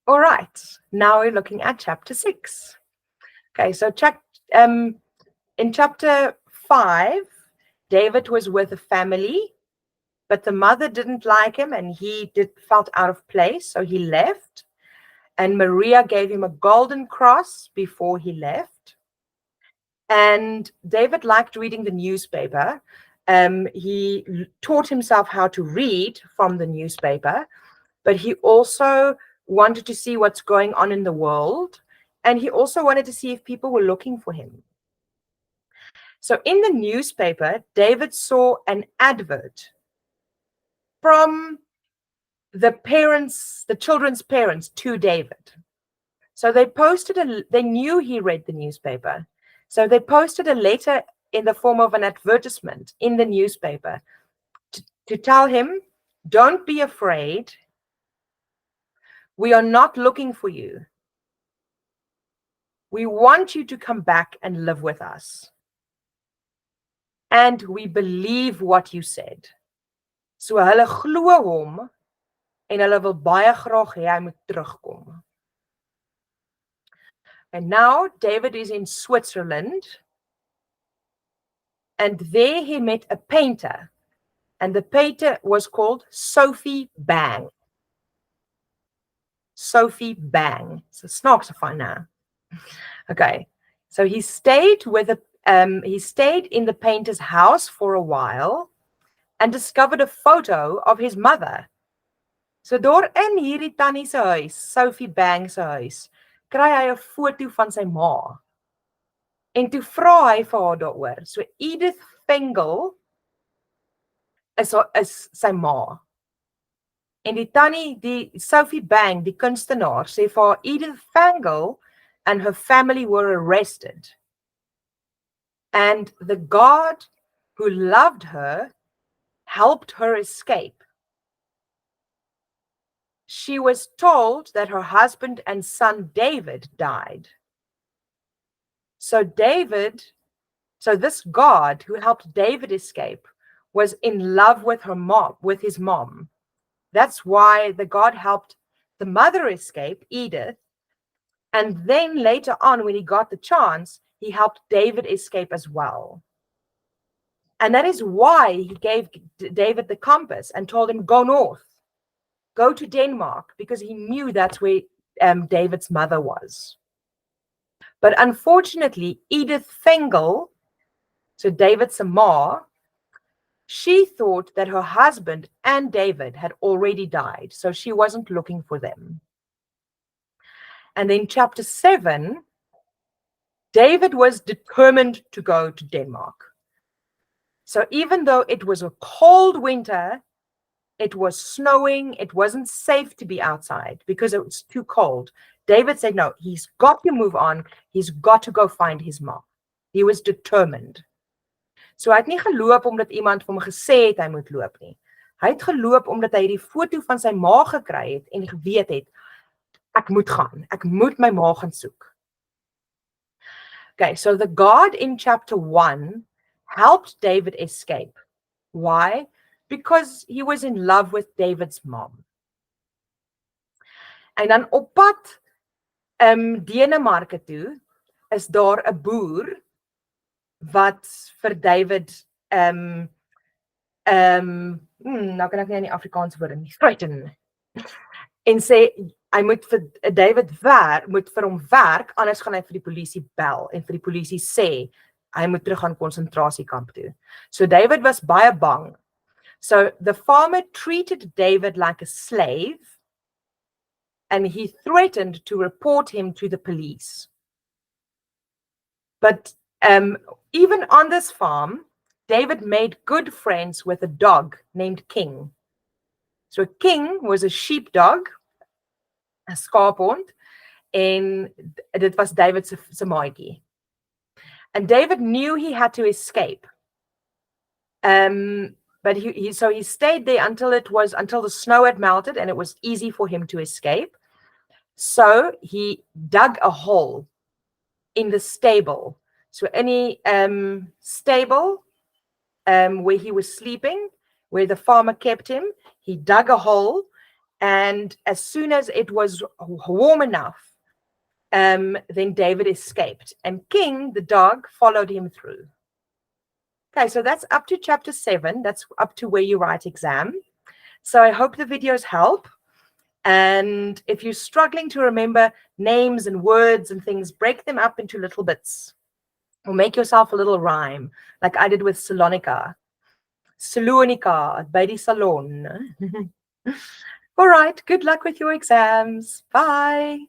All right, now we're looking at chapter 6. Okay, so in chapter 5, David was with a family, but the mother didn't like him and he felt out of place, so he left. And Maria gave him a golden cross before he left. And David liked reading the newspaper. He taught himself how to read from the newspaper, but he also wanted to see what's going on in the world. And he also wanted to see if people were looking for him. So in the newspaper, David saw an advert from the children's parents to David. So they knew he read the newspaper. So they posted a letter in the form of an advertisement in the newspaper to tell him, don't be afraid. We are not looking for you. We want you to come back and live with us. And we believe what you said. So hulle glo hom en hulle wil baie graag hê hy moet terugkom. And now David is in Switzerland. And there he met a painter. And the painter was called Sophie Bang. Sophie Bang. So snaaks van haar. Okay. So he stayed in the painter's house for a while and discovered a photo of his mother. So daar in hierdie tannie se huis, Sophie Bang se huis, kry hy 'n foto van sy ma. En toe vra hy vir haar daaroor. So Edith Fengel is sy ma. En die tannie, die Sophie Bang, die kunstenaar, sê vir haar, Edith Fengel and her family were arrested. And the God who loved her helped her escape. She was told that her husband and son David died. So this God who helped David escape was in love with his mom. That's why the God helped the mother escape, Edith. And then later on, when he got the chance, he helped David escape as well. And that is why he gave David the compass and told him, go north, go to Denmark, because he knew that's where David's mother was. But unfortunately, Edith Fengel, so David's ma, she thought that her husband and David had already died, so she wasn't looking for them. And then chapter 7, David was determined to go to Denmark. So even though it was a cold winter, it was snowing, it wasn't safe to be outside because it was too cold. David said, no, he's got to move on. He's got to go find his mom. He was determined. So hy het nie geloop omdat iemand vir hom gesê het hy moet loop nie. Hy het geloop omdat hy die foto van sy ma gekry het en geweet het, ek moet gaan. Ek moet my ma gaan soek. Okay, so the God in chapter 1 helped David escape. Why? Because he was in love with David's mom. En dan op pad Denemarke toe is daar 'n boer wat vir David nou kan ek nie in die Afrikaanse woorde nie, frighten. En sê hy moet vir David moet vir hom werk, anders gaan hy vir die polisie bel en vir die polisie sê hy moet terug aan konsentrasiekamp toe. So David was baie bang. So the farmer treated David like a slave and he threatened to report him to the police. But even on this farm, David made good friends with a dog named King. So King was a sheepdog, 'n skaaphond, en dit was David se maatjie. And David knew he had to escape. But he stayed there until the snow had melted and it was easy for him to escape. So he dug a hole in the stable. So any stable where he was sleeping, where the farmer kept him, he dug a hole And as soon as it was warm enough, then David escaped, and King, the dog, followed him through. Okay, so that's up to chapter 7. That's up to where you write exam. So I hope the videos help. And if you're struggling to remember names and words and things, break them up into little bits. Or make yourself a little rhyme, like I did with Salonika. Salonika, by the salon. All right, good luck with your exams. Bye.